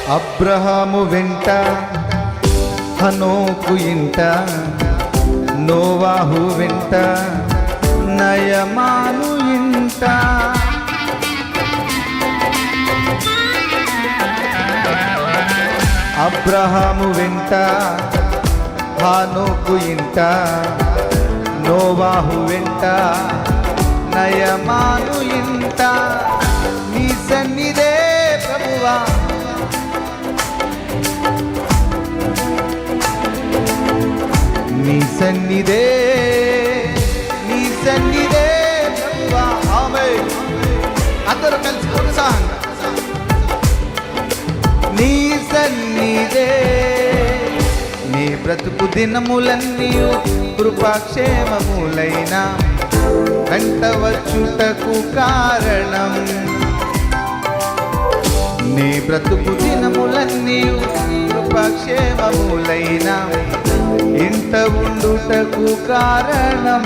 అబ్రహాము వెంట హనోకు ఇంట నోవాహు వెంట నయమాను ఇంట అబ్రహాము వెంట హనోకు ఇంట నోవాహు వెంట నయమాను ఇంట నీ సన్నిధే ప్రభువా నీ సన్నిధే ప్రభువా ఆమేన్. అందరూ కలిసి ఉత్సాహంగా నీ సన్నిధే నీ బ్రతుకు దినములన్నీ కృపాక్షేమములైన వెంట వచ్చుటకు కారణం నీ బ్రతుకు దినములన్నీ కృపాక్షేమములైన ఇంట ఉండుటకు కారణం